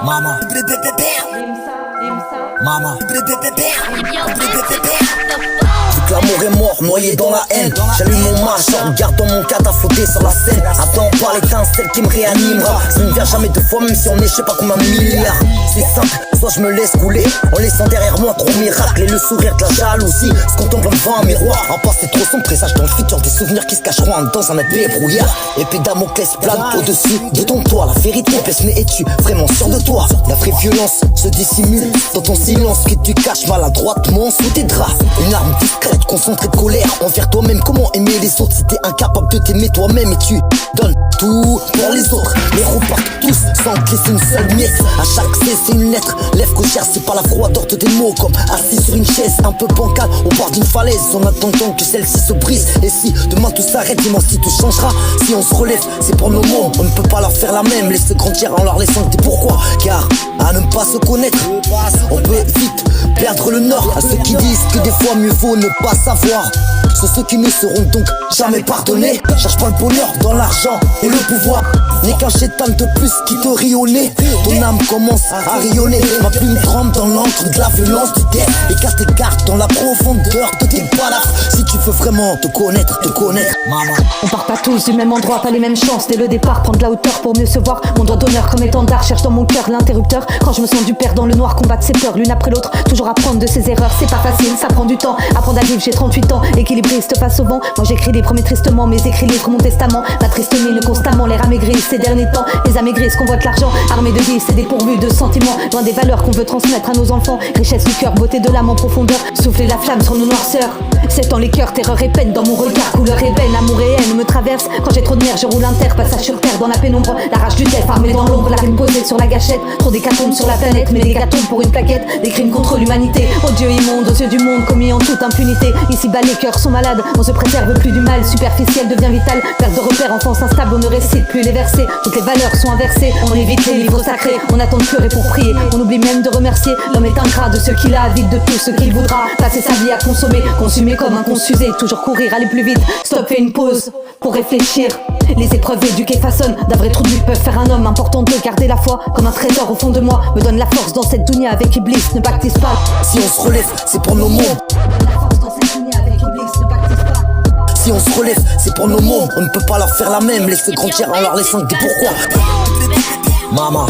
Mama, mama. Vu que l'amour est mort, noyé dans la haine, j'allume mon match, je regarde dans mon catafouté sur la scène. Attends par l'étincelle qui me réanimera. Ça ne vient jamais deux fois, même si on est je sais pas combien de milliards. C'est simple, soit je me laisse couler en laissant derrière moi trop miracle et le sourire de la jalousie. Se contemple devant un miroir, un passé trop sombre, présage dans le futur, des souvenirs qui se cacheront dans un épais brouillard. Épée Damoclès plane au-dessus de ton toit. La vérité pèse, mais es-tu vraiment sûr de toi? La vraie violence se dissimule dans ton silence que tu caches maladroitement sous tes draps. Une arme discrète, concentrée de colère envers toi-même. Comment aimer les autres si t'es incapable de t'aimer toi-même? Et tu donnes tout pour les autres, mais repartent tous sans te laisser une seule miette. À chaque C c'est une lettre, lève gauchère, c'est pas la froideur de tes mots. Comme assis sur une chaise un peu bancale au bord d'une falaise, en attendant que celle-ci se brise. Et si demain tout s'arrête, dis-moi si tout changera. Si on se relève, c'est pour nos mots, on ne peut pas leur faire la même. Laisse grandir en leur laissant des pourquoi. Car à ne pas se connaître, on peut vite perdre le nord. À ceux qui disent que des fois mieux vaut ne pas savoir, sont ceux qui ne seront donc jamais pardonnés. Cherche pas le bonheur dans l'argent et le pouvoir, n'est qu'un chétan de plus qui te rit au nez. Ton âme commence à rayonner, ma plume trempe dans l'encre de la violence du death. Écarte tes cartes dans la profondeur de tes balafres. Si tu veux vraiment te connaître, maman. On part pas tous du même endroit, pas les mêmes chances. Dès le départ, prendre de la hauteur pour mieux se voir. Mon doigt d'honneur comme étendard, cherche dans mon cœur l'interrupteur. Quand je me sens du père dans le noir, combattre ses peurs l'une après l'autre. Toujours apprendre de ses erreurs, c'est pas facile, ça prend du temps. Apprendre à vivre, j'ai 38 ans, équilibriste face au vent. Moi j'écris des premiers tristement, mes écrits livres mon testament. Ma triste mine constamment, l'air amaigri ces derniers temps. Les amaigrissent convoitent l'argent, armés de vices et dépourvus de sentiments. Loin des valeurs qu'on veut transmettre à nos enfants. Richesse du cœur, beauté de l'âme en profondeur. Souffler la flamme sur nos noirceurs. C'est en les cœurs, terreur et peine dans mon regard. Couleur ébène, amour et haine me traverse. Quand j'ai trop de nerfs, je roule inter, passage sur terre dans la pénombre. La rage du def, armée dans l'ombre, la rime posée sur la gâchette. Trop d'hécatombes sur la planète, mais des gâteaux pour une plaquette. Des crimes contre l'humanité, odieux immonde aux yeux du monde, commis en toute impunité. Ici-bas les cœurs sont malades, on se préserve plus du mal. Superficiel devient vital, perte de repères, enfance instable. On ne récite plus les versets, toutes les valeurs sont inversées. On évite les livres sacrés, on attend de pleurer pour prier. On oublie même de remercier, l'homme est ingrat de ce qu'il a, vide de tout ce qu'il voudra. Passer sa vie à consommer, consumer comme un consusé. Toujours courir, aller plus vite, stop, fais une pause pour réfléchir. Les épreuves éduquées façonnent, d'un vrai trou de vue peuvent faire un homme. Important de garder la foi comme un trésor au fond de moi. Me donne la force dans cette dunya avec Iblis, ne baptise pas. Si on se relève, c'est pour nos mondes. Si on se relève, c'est pour nos mondes. On ne peut pas leur faire la même, laisser grandir en leur laissant des pourquoi. Mama.